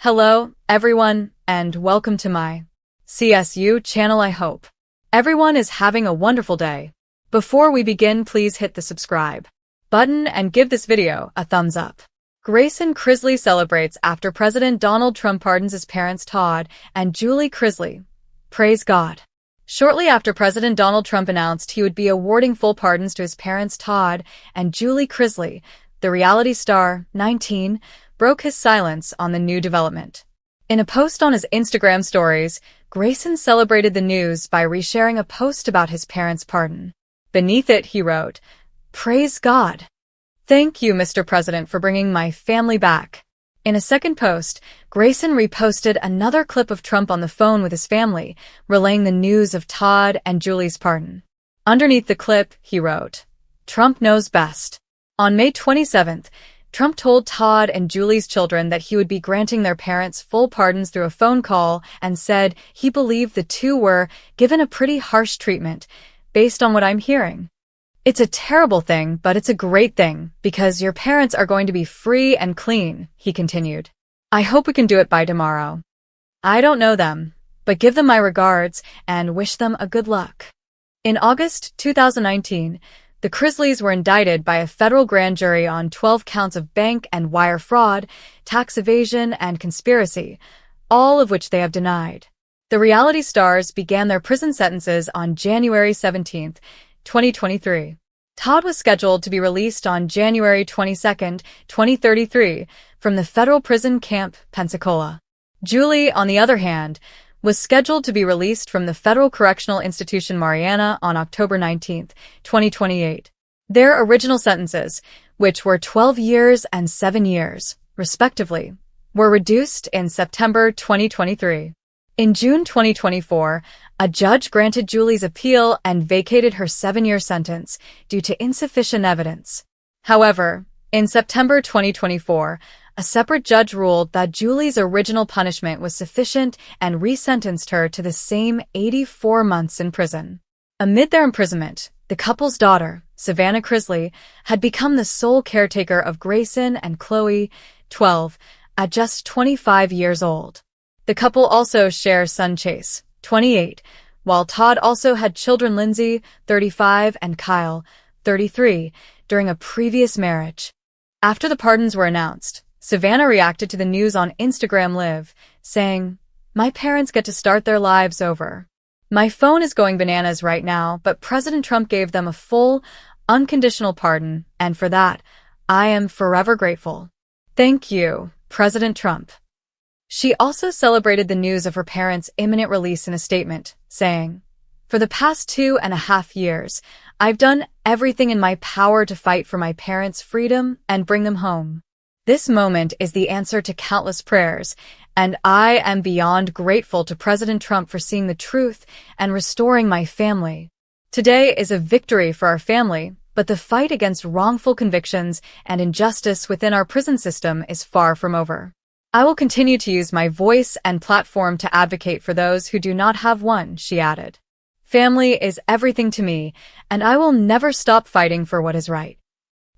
Hello, everyone, and welcome to my CSU channel. I hope everyone is having a wonderful day. Before we begin, please hit the subscribe button and give this video a thumbs up. Grayson Chrisley celebrates after President Donald Trump pardons his parents Todd and Julie Chrisley. Praise God. Shortly after President Donald Trump announced he would be awarding full pardons to his parents Todd and Julie Chrisley, the reality star, 19, broke his silence on the new development. In a post on his Instagram stories, Grayson celebrated the news by resharing a post about his parents' pardon. Beneath it, he wrote, "Praise God. Thank you, Mr. President, for bringing my family back." In a second post, Grayson reposted another clip of Trump on the phone with his family, relaying the news of Todd and Julie's pardon. Underneath the clip, he wrote, "Trump knows best." On May 27th, Trump told Todd and Julie's children that he would be granting their parents full pardons through a phone call and said he believed the two were given a pretty harsh treatment, based on what I'm hearing. "It's a terrible thing, but it's a great thing, because your parents are going to be free and clean," he continued. "I hope we can do it by tomorrow. I don't know them, but give them my regards and wish them a good luck." In August 2019, the Chrisleys were indicted by a federal grand jury on 12 counts of bank and wire fraud, tax evasion, and conspiracy, all of which they have denied. The reality stars began their prison sentences on January 17, 2023. Todd was scheduled to be released on January 22, 2033, from the federal prison camp Pensacola. Julie, on the other hand, was scheduled to be released from the Federal Correctional Institution Mariana on October 19, 2028. Their original sentences, which were 12 years and 7 years, respectively, were reduced in September 2023. In June 2024, a judge granted Julie's appeal and vacated her 7-year sentence due to insufficient evidence. However, in September 2024, a separate judge ruled that Julie's original punishment was sufficient and resentenced her to the same 84 months in prison. Amid their imprisonment, the couple's daughter, Savannah Chrisley, had become the sole caretaker of Grayson and Chloe, 12, at just 25 years old. The couple also shares son Chase, 28, while Todd also had children Lindsay, 35, and Kyle, 33, during a previous marriage. After the pardons were announced, Savannah reacted to the news on Instagram Live, saying, "My parents get to start their lives over. My phone is going bananas right now, but President Trump gave them a full, unconditional pardon, and for that, I am forever grateful. Thank you, President Trump." She also celebrated the news of her parents' imminent release in a statement, saying, "For the past 2.5 years, I've done everything in my power to fight for my parents' freedom and bring them home. This moment is the answer to countless prayers, and I am beyond grateful to President Trump for seeing the truth and restoring my family. Today is a victory for our family, but the fight against wrongful convictions and injustice within our prison system is far from over. I will continue to use my voice and platform to advocate for those who do not have one," she added. "Family is everything to me, and I will never stop fighting for what is right."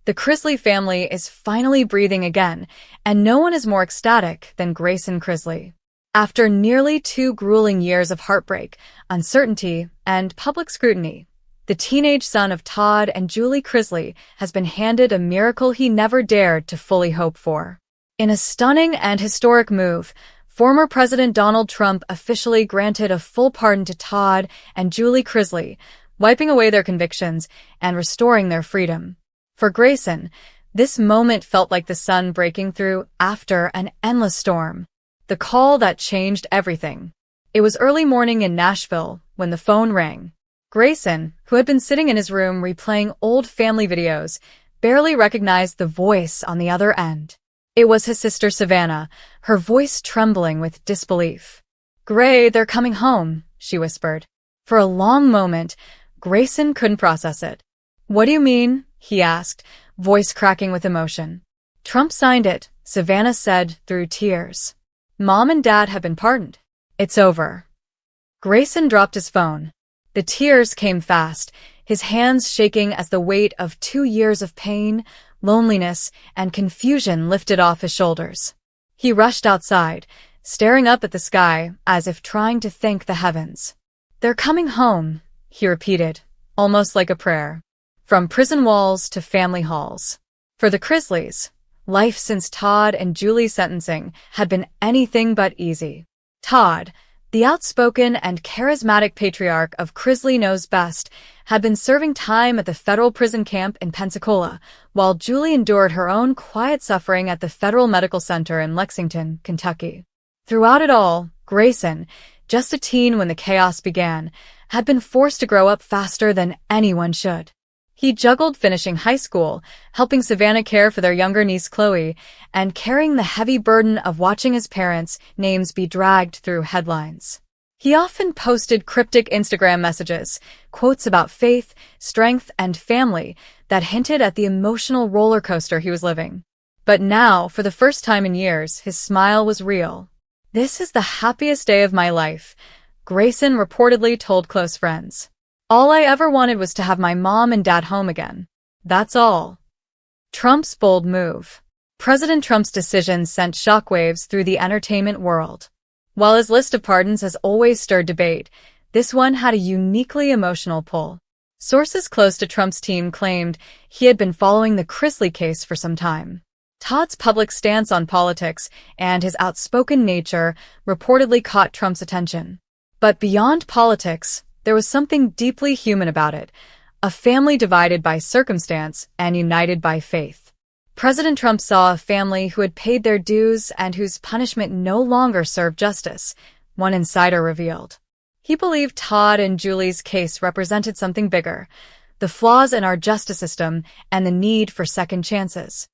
The Chrisley family is finally breathing again, and no one is more ecstatic than Grayson Chrisley. After nearly 2 grueling years of heartbreak, uncertainty, and public scrutiny, the teenage son of Todd and Julie Chrisley has been handed a miracle he never dared to fully hope for. In a stunning and historic move, former President Donald Trump officially granted a full pardon to Todd and Julie Chrisley, wiping away their convictions and restoring their freedom. For Grayson, this moment felt like the sun breaking through after an endless storm. The call that changed everything. It was early morning in Nashville when the phone rang. Grayson, who had been sitting in his room replaying old family videos, barely recognized the voice on the other end. It was his sister Savannah, her voice trembling with disbelief. "Gray, they're coming home," she whispered. For a long moment, Grayson couldn't process it. "What do you mean?" he asked, voice cracking with emotion. "Trump signed it," Savannah said through tears. "Mom and Dad have been pardoned. It's over." Grayson dropped his phone. The tears came fast, his hands shaking as the weight of 2 years of pain, loneliness, and confusion lifted off his shoulders. He rushed outside, staring up at the sky as if trying to thank the heavens. "They're coming home," he repeated, almost like a prayer. From prison walls to family halls. For the Chrisleys, life since Todd and Julie's sentencing had been anything but easy. Todd, the outspoken and charismatic patriarch of Chrisley Knows Best, had been serving time at the federal prison camp in Pensacola, while Julie endured her own quiet suffering at the Federal Medical Center in Lexington, Kentucky. Throughout it all, Grayson, just a teen when the chaos began, had been forced to grow up faster than anyone should. He juggled finishing high school, helping Savannah care for their younger niece Chloe, and carrying the heavy burden of watching his parents' names be dragged through headlines. He often posted cryptic Instagram messages, quotes about faith, strength, and family that hinted at the emotional roller coaster he was living. But now, for the first time in years, his smile was real. "This is the happiest day of my life," Grayson reportedly told close friends. "All I ever wanted was to have my mom and dad home again. That's all." Trump's bold move. President Trump's decision sent shockwaves through the entertainment world. While his list of pardons has always stirred debate, this one had a uniquely emotional pull. Sources close to Trump's team claimed he had been following the Chrisley case for some time. Todd's public stance on politics and his outspoken nature reportedly caught Trump's attention. But beyond politics, there was something deeply human about it, a family divided by circumstance and united by faith. President Trump saw a family who had paid their dues and whose punishment no longer served justice, one insider revealed. He believed Todd and Julie's case represented something bigger, the flaws in our justice system and the need for second chances.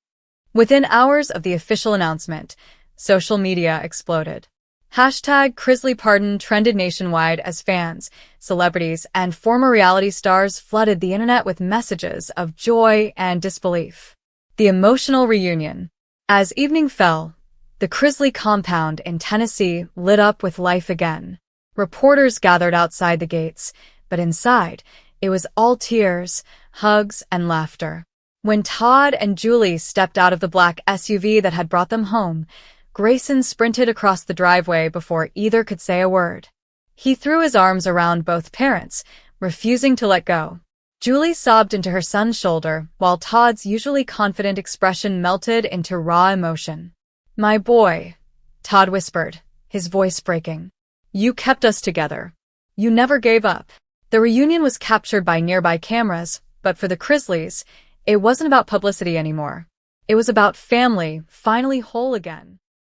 Within hours of the official announcement, social media exploded. #ChrleyPardon trended nationwide as fans, celebrities, and former reality stars flooded the internet with messages of joy and disbelief. The emotional reunion. As evening fell, the Chrisley compound in Tennessee lit up with life again. Reporters gathered outside the gates, but inside, it was all tears, hugs, and laughter. When Todd and Julie stepped out of the black SUV that had brought them home, Grayson sprinted across the driveway before either could say a word. He threw his arms around both parents, refusing to let go. Julie sobbed into her son's shoulder, while Todd's usually confident expression melted into raw emotion. "My boy," Todd whispered, his voice breaking. "You kept us together. You never gave up." The reunion was captured by nearby cameras, but for the Chrisleys, it wasn't about publicity anymore. It was about family finally whole again.